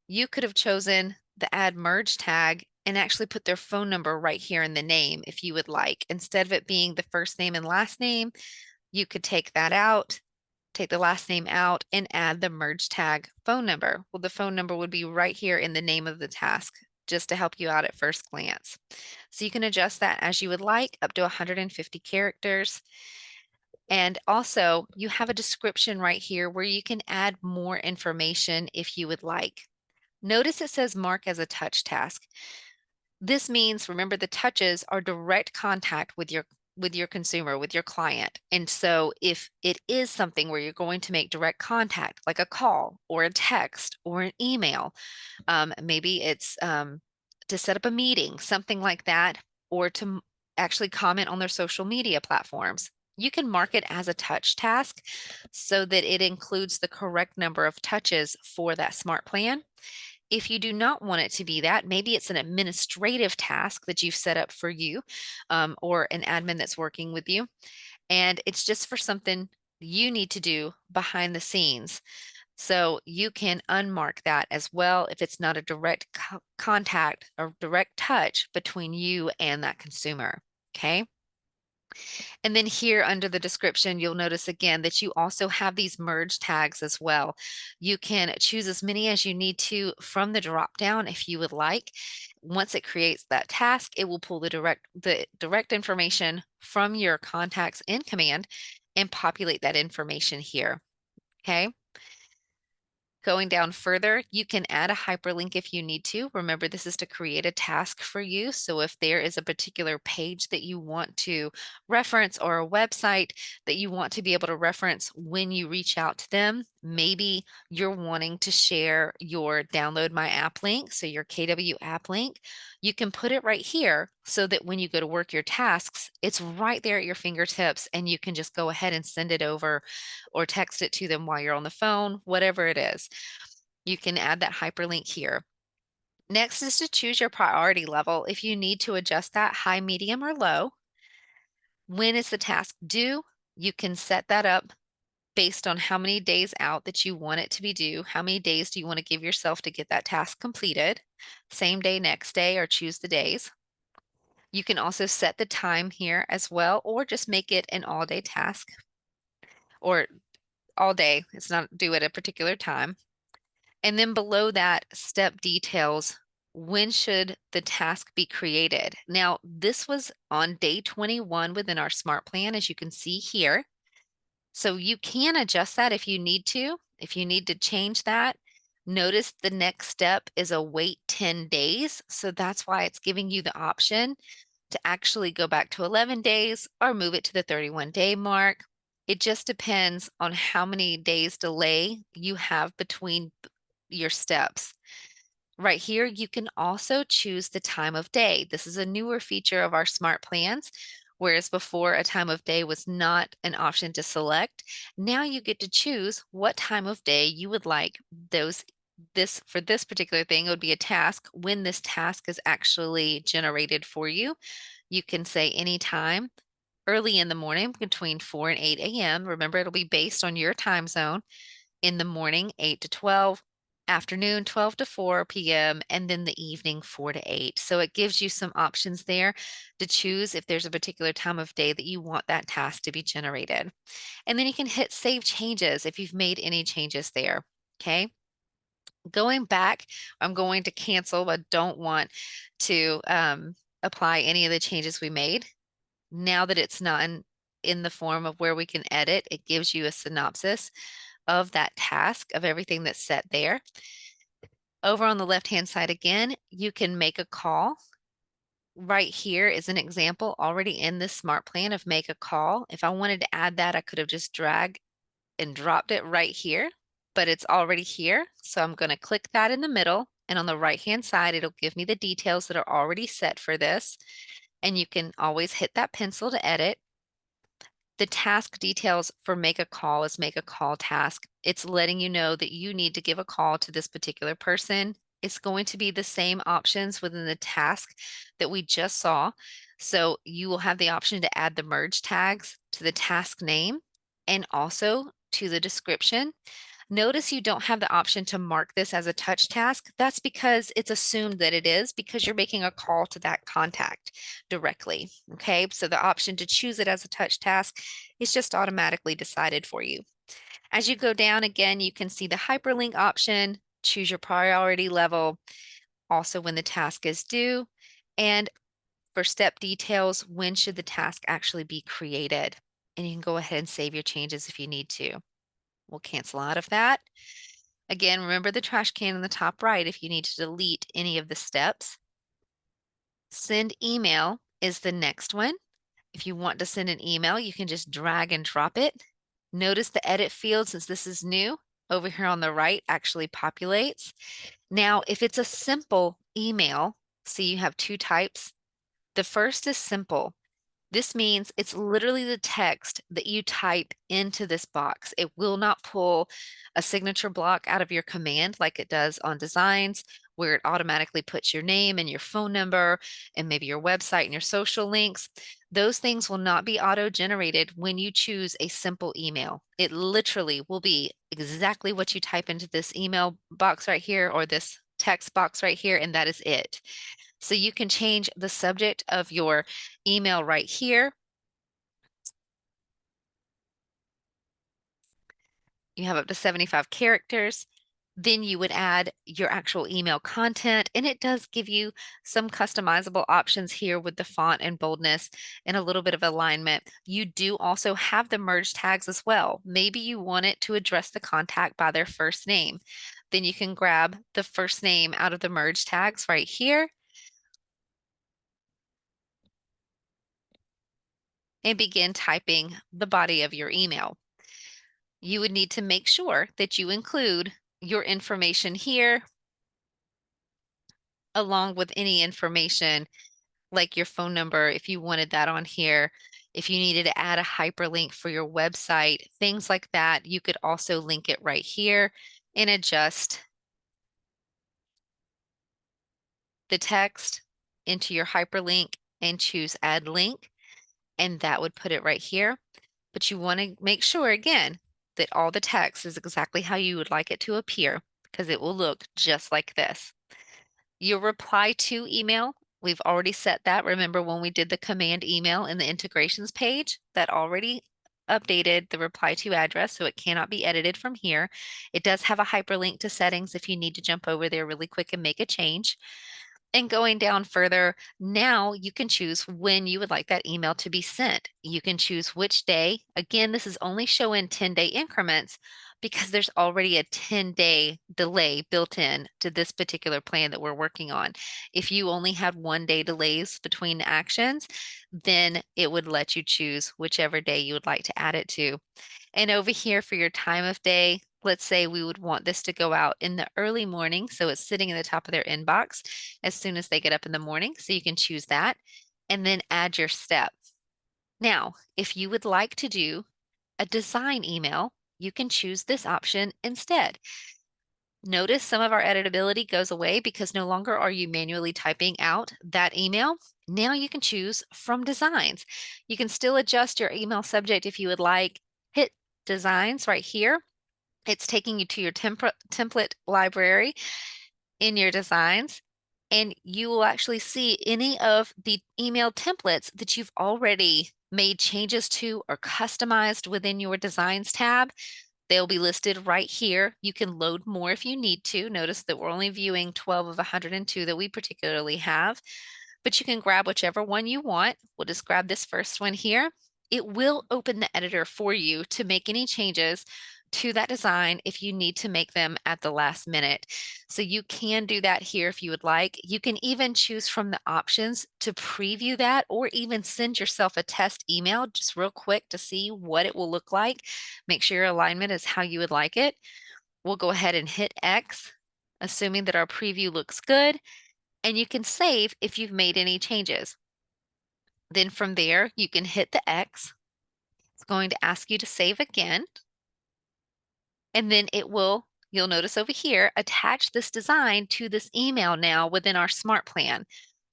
you could have chosen the add merge tag and actually put their phone number right here in the name if you would like. Instead of it being the first name and last name, you could take that out, take the last name out, and add the merge tag phone number. Well, the phone number would be right here in the name of the task, just to help you out at first glance. So you can adjust that as you would like, up to 150 characters. And also, you have a description right here where you can add more information if you would like. Notice it says mark as a touch task. This means, remember, the touches are direct contact with your consumer, with your client. And so if it is something where you're going to make direct contact, like a call or a text or an email, maybe it's to set up a meeting, something like that, or to actually comment on their social media platforms. You can mark it as a touch task so that it includes the correct number of touches for that smart plan. If you do not want it to be that, maybe it's an administrative task that you've set up for you, or an admin that's working with you, and it's just for something you need to do behind the scenes. So you can unmark that as well if it's not a direct contact or direct touch between you and that consumer. Okay. And then here under the description, you'll notice again that you also have these merge tags as well. You can choose as many as you need to from the drop down if you would like. Once it creates that task, it will pull the direct information from your contacts in command and populate that information here. Okay. Going down further, you can add a hyperlink if you need to. Remember, this is to create a task for you. So if there is a particular page that you want to reference or a website that you want to be able to reference when you reach out to them, maybe you're wanting to share your download my app link, so your KW app link, you can put it right here so that when you go to work your tasks, it's right there at your fingertips and you can just go ahead and send it over or text it to them while you're on the phone, whatever it is. You can add that hyperlink here. Next is to choose your priority level. If you need to adjust that high, medium, or low, when is the task due? You can set that up based on how many days out that you want it to be due. How many days do you want to give yourself to get that task completed? Same day, next day, or choose the days. You can also set the time here as well, or just make it an all day task or all day. It's not due at a particular time. And then below that, step details. When should the task be created? Now, this was on day 21 within our smart plan, as you can see here. So you can adjust that if you need to. If you need to change that, notice the next step is a wait 10 days. So that's why it's giving you the option to actually go back to 11 days or move it to the 31-day mark. It just depends on how many days delay you have between your steps. Right here, you can also choose the time of day. This is a newer feature of our smart plans, whereas before a time of day was not an option to select. Now you get to choose what time of day you would like for this particular thing, it would be a task when this task is actually generated for you. You can say anytime early in the morning between 4 and 8 a.m. Remember, it'll be based on your time zone. In the morning, 8 to 12, afternoon, 12 to 4 p.m., and then the evening, 4 to 8. So it gives you some options there to choose if there's a particular time of day that you want that task to be generated. And then you can hit save changes if you've made any changes there. Okay. Going back, I'm going to cancel, but don't want to apply any of the changes we made. Now that it's not in the form of where we can edit, it gives you a synopsis of that task of everything that's set there. Over on the left-hand side again, you can make a call. Right here is an example already in this smart plan of make a call. If I wanted to add that, I could have just dragged and dropped it right here, but it's already here. So I'm going to click that in the middle, and on the right-hand side, it'll give me the details that are already set for this. And you can always hit that pencil to edit. The task details for make a call is make a call task. It's letting you know that you need to give a call to this particular person. It's going to be the same options within the task that we just saw. So you will have the option to add the merge tags to the task name and also to the description. Notice you don't have the option to mark this as a touch task. That's because it's assumed that it is because you're making a call to that contact directly. Okay, so the option to choose it as a touch task is just automatically decided for you. As you go down again, you can see the hyperlink option, choose your priority level. also when the task is due, and for step details, when should the task actually be created? And you can go ahead and save your changes if you need to. We'll cancel out of that. Again, remember the trash can in the top right if you need to delete any of the steps. Send email is the next one. If you want to send an email, you can just drag and drop it. Notice the edit field, since this is new, over here on the right actually populates. Now, if it's a simple email, see you have two types. The first is simple. This means it's literally the text that you type into this box. It will not pull a signature block out of your command like it does on designs, where it automatically puts your name and your phone number and maybe your website and your social links. Those things will not be auto-generated when you choose a simple email. It literally will be exactly what you type into this email box right here or this text box right here, and that is it. So you can change the subject of your email right here. You have up to 75 characters. Then you would add your actual email content, and it does give you some customizable options here with the font and boldness and a little bit of alignment. You do also have the merge tags as well. Maybe you want it to address the contact by their first name. Then you can grab the first name out of the merge tags right here and begin typing the body of your email. You would need to make sure that you include your information here along with any information like your phone number if you wanted that on here. If you needed to add a hyperlink for your website, things like that, you could also link it right here and adjust the text into your hyperlink and choose add link, and that would put it right here. But you want to make sure again that all the text is exactly how you would like it to appear, because it will look just like this. Your reply to email, we've already set that. Remember when we did the command email in the integrations page, that already updated the reply to address, so it cannot be edited from here. It does have a hyperlink to settings if you need to jump over there really quick and make a change. And going down further, now you can choose when you would like that email to be sent. You can choose which day. Again, this is only showing 10-day increments because there's already a 10-day delay built in to this particular plan that we're working on. If you only had 1-day delays between actions, then it would let you choose whichever day you would like to add it to. And over here for your time of day, let's say we would want this to go out in the early morning. So it's sitting in the top of their inbox as soon as they get up in the morning. So you can choose that and then add your step. Now, if you would like to do a design email, you can choose this option instead. Notice some of our editability goes away because no longer are you manually typing out that email. Now you can choose from designs. You can still adjust your email subject if you would like. Hit designs right here. It's taking you to your template library in your designs, and you will actually see any of the email templates that you've already made changes to or customized within your designs tab. They'll be listed right here. You can load more if you need to. Notice that we're only viewing 12 of 102 that we particularly have, but you can grab whichever one you want. We'll just grab this first one here. It will open the editor for you to make any changes to that design if you need to make them at the last minute. So you can do that here if you would like. You can even choose from the options to preview that or even send yourself a test email just real quick to see what it will look like. Make sure your alignment is how you would like it. We'll go ahead and hit X, assuming that our preview looks good, and you can save if you've made any changes. Then from there, you can hit the X. It's going to ask you to save again. And then it will, you'll notice over here, attach this design to this email now within our Smart Plan.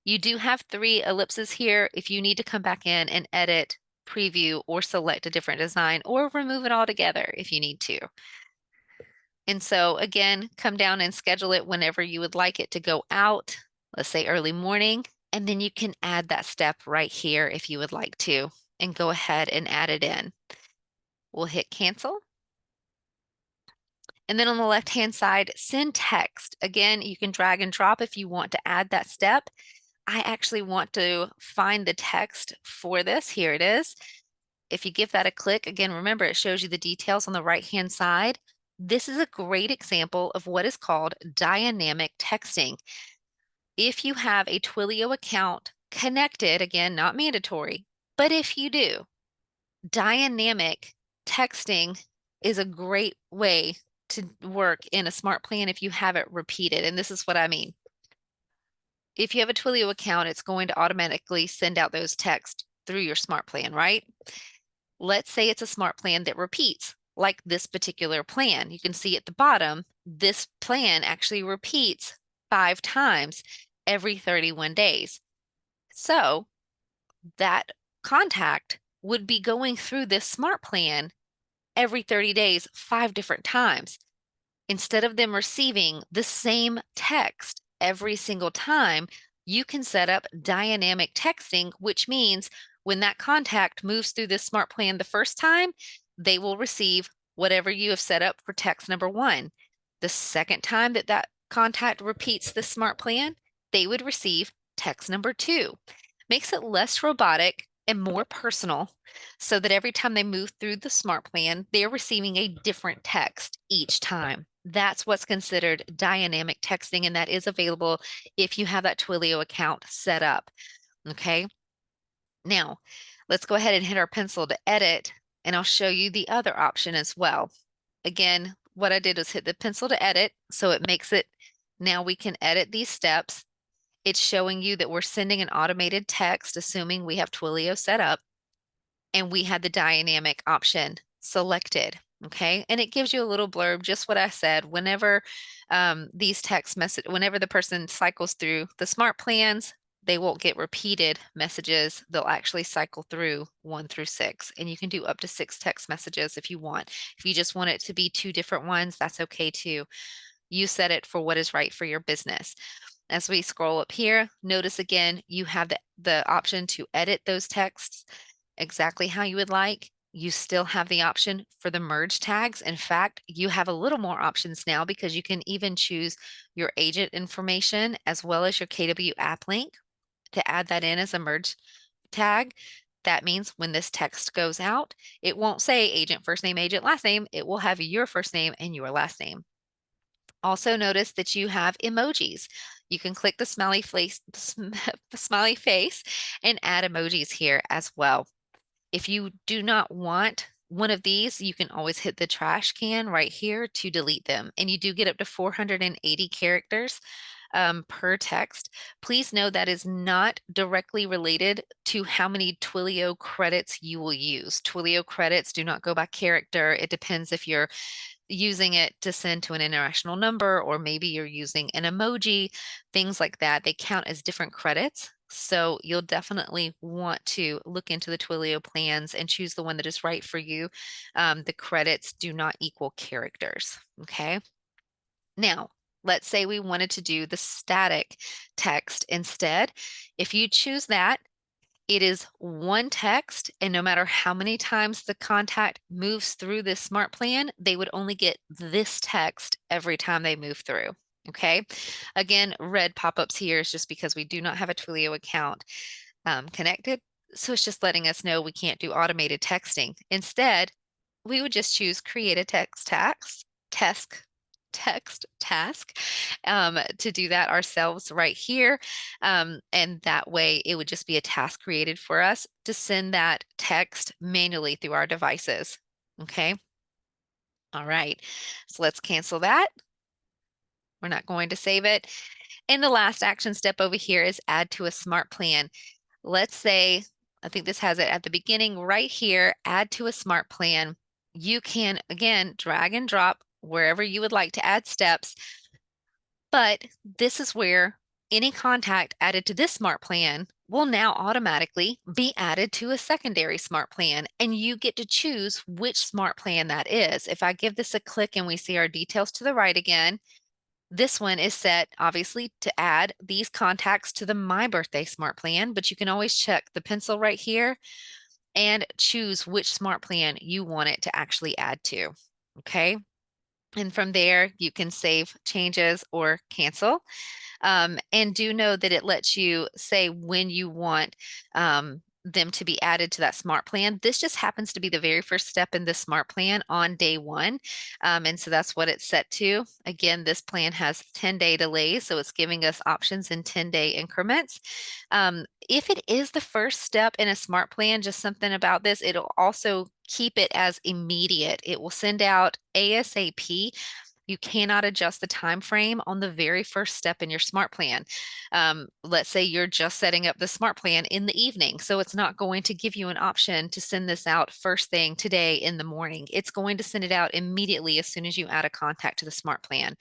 You do have 3 ellipses here if you need to come back in and edit, preview, or select a different design, or remove it altogether if you need to. And so again, come down and schedule it whenever you would like it to go out, let's say early morning, and then you can add that step right here if you would like to, and go ahead and add it in. We'll hit cancel. And then on the left-hand side, send text. Again, you can drag and drop if you want to add that step. I actually want to find the text for this. Here it is. If you give that a click, again, remember it shows you the details on the right-hand side. This is a great example of what is called dynamic texting. If you have a Twilio account connected, again, not mandatory, but if you do, dynamic texting is a great way to work in a smart plan if you have it repeated. And this is what I mean. If you have a Twilio account, it's going to automatically send out those texts through your smart plan, right? Let's say it's a smart plan that repeats, like this particular plan. You can see at the bottom, this plan actually repeats 5 times every 31 days. So that contact would be going through this smart plan every 30 days, 5 different times. Instead of them receiving the same text every single time, you can set up dynamic texting, which means when that contact moves through this smart plan the first time, they will receive whatever you have set up for text number 1. The second time that that contact repeats the smart plan, they would receive text number 2. Makes it less robotic and more personal so that every time they move through the smart plan, they're receiving a different text each time. That's what's considered dynamic texting, and that is available if you have that Twilio account set up. Okay. Now, let's go ahead and hit our pencil to edit, and I'll show you the other option as well. Again, what I did was hit the pencil to edit, so it makes it, now we can edit these steps. It's showing you that we're sending an automated text, assuming we have Twilio set up, and we had the dynamic option selected. Okay. And it gives you a little blurb, just what I said. Whenever these text message, whenever the person cycles through the smart plans, they won't get repeated messages. They'll actually cycle through 1 through 6. And you can do up to 6 text messages if you want. If you just want it to be 2 different ones, that's okay too. You set it for what is right for your business. As we scroll up here, notice again, you have the option to edit those texts exactly how you would like. You still have the option for the merge tags. In fact, you have a little more options now because you can even choose your agent information as well as your KW app link to add that in as a merge tag. That means when this text goes out, it won't say agent first name, agent last name. It will have your first name and your last name. Also notice that you have emojis. You can click the smiley face, the smiley face and add emojis here as well. If you do not want one of these, you can always hit the trash can right here to delete them. And you do get up to 480 characters per text. Please know that is not directly related to how many Twilio credits you will use. Twilio credits do not go by character. It depends if you're using it to send to an international number, or maybe you're using an emoji, things like that. They count as different credits. So you'll definitely want to look into the Twilio plans and choose the one that is right for you. The credits do not equal characters. Okay. Now, let's say we wanted to do the static text instead. If you choose that, it is one text, and no matter how many times the contact moves through this smart plan, they would only get this text every time they move through. Okay. Again, red pop-ups here is just because we do not have a Twilio account connected. So it's just letting us know we can't do automated texting. Instead, we would just choose create a text task to do that ourselves right here. And that way it would just be a task created for us to send that text manually through our devices. Okay. All right. So let's cancel that. We're not going to save it. And the last action step over here is add to a smart plan. Let's say, I think this has it at the beginning right here, add to a smart plan. You can, again, drag and drop wherever you would like to add steps. But this is where any contact added to this smart plan will now automatically be added to a secondary smart plan, and you get to choose which smart plan that is. If I give this a click and we see our details to the right again, this one is set obviously to add these contacts to the My Birthday smart plan, but you can always check the pencil right here and choose which smart plan you want it to actually add to. Okay. And from there, you can save changes or cancel. And do know that it lets you say when you want them to be added to that smart plan. This just happens to be the very first step in the smart plan on day one. And so that's what it's set to. Again, this plan has 10-day delays, so it's giving us options in 10-day increments. If it is the first step in a smart plan, just something about this, it'll also keep it as immediate. It will send out ASAP. You cannot adjust the time frame on the very first step in your smart plan. Let's say you're just setting up the smart plan in the evening, so it's not going to give you an option to send this out first thing today in the morning. It's going to send it out immediately as soon as you add a contact to the smart plan.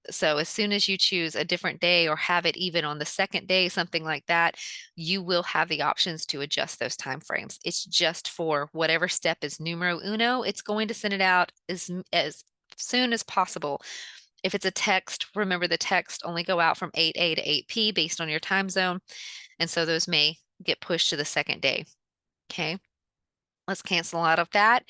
So as soon as you choose a different day or have it even on the second day, something like that, you will have the options to adjust those time frames. It's just for whatever step is numero uno. It's going to send it out as soon as possible. If it's a text, remember the text only go out from 8A to 8P based on your time zone. And so those may get pushed to the second day. Okay, let's cancel out of that.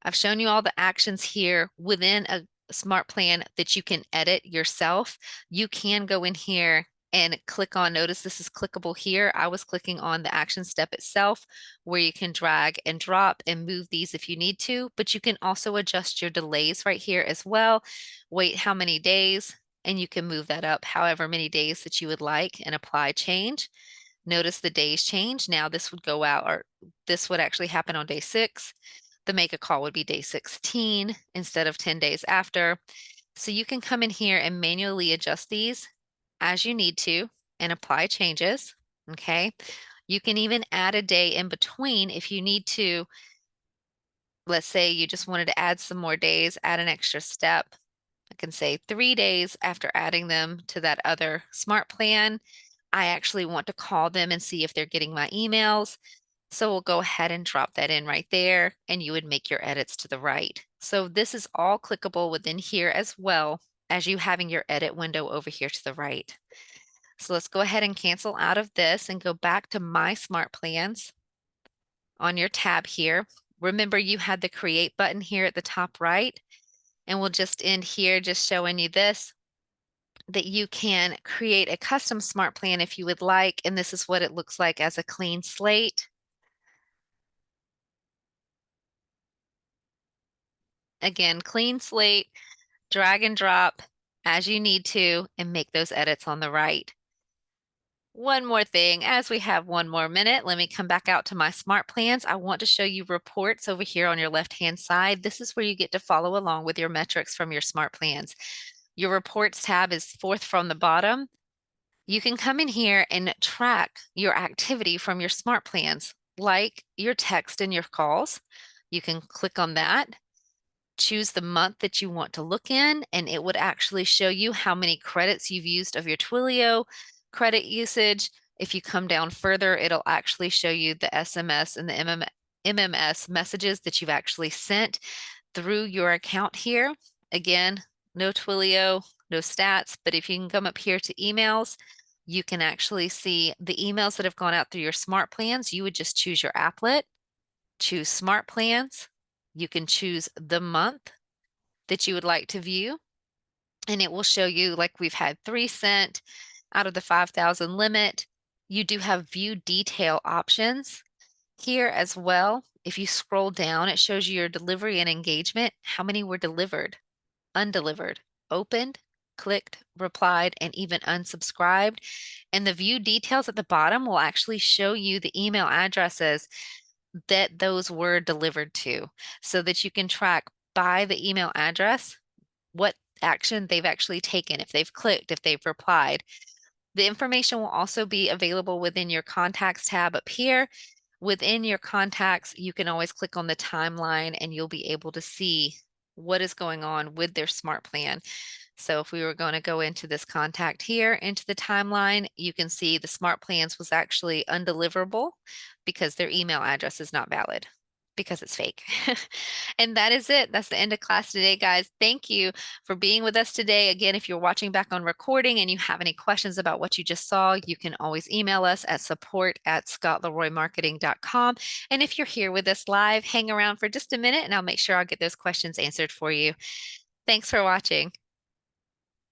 I've shown you all the actions here within a smart plan that you can edit yourself. You can go in here and click on, notice this is clickable here. I was clicking on the action step itself where you can drag and drop and move these if you need to, but you can also adjust your delays right here as well. Wait how many days, and you can move that up however many days that you would like and apply change. Notice the days change. Now this would go out, or this would actually happen on day 6. The make a call would be day 16 instead of 10 days after. So you can come in here and manually adjust these as you need to and apply changes. Okay. You can even add a day in between if you need to. Let's say you just wanted to add some more days, add an extra step. I can say 3 days after adding them to that other smart plan. I actually want to call them and see if they're getting my emails. So we'll go ahead and drop that in right there, and you would make your edits to the right. So this is all clickable within here as well as you having your edit window over here to the right. So let's go ahead and cancel out of this and go back to My Smart Plans on your tab here. Remember, you had the Create button here at the top right, and we'll just end here just showing you this, that you can create a custom smart plan if you would like, and this is what it looks like as a clean slate. Again, clean slate, drag and drop as you need to, and make those edits on the right. One more thing, as we have one more minute, let me come back out to my smart plans. I want to show you reports over here on your left-hand side. This is where you get to follow along with your metrics from your smart plans. Your reports tab is fourth from the bottom. You can come in here and track your activity from your smart plans, like your text and your calls. You can click on that, choose the month that you want to look in, and it would actually show you how many credits you've used of your Twilio credit usage. If you come down further, it'll actually show you the SMS and the MMS messages that you've actually sent through your account here. Again, no Twilio, no stats, but if you can come up here to emails, you can actually see the emails that have gone out through your smart plans. You would just choose your applet, choose smart plans. You can choose the month that you would like to view, and it will show you, like we've had 3 sent out of the 5,000 limit. You do have view detail options here as well. If you scroll down, it shows you your delivery and engagement, how many were delivered, undelivered, opened, clicked, replied, and even unsubscribed. And the view details at the bottom will actually show you the email addresses that those were delivered to, so that you can track by the email address what action they've actually taken, if they've clicked, if they've replied. The information will also be available within your contacts tab up here. Within your contacts, you can always click on the timeline and you'll be able to see what is going on with their smart plan. So if we were going to go into this contact here, into the timeline, you can see the smart plans was actually undeliverable because their email address is not valid, because it's fake. And that is it. That's the end of class today, guys. Thank you for being with us today. Again, if you're watching back on recording and you have any questions about what you just saw, you can always email us at support@scottleroymarketing.com. And if you're here with us live, hang around for just a minute and I'll make sure I'll get those questions answered for you. Thanks for watching.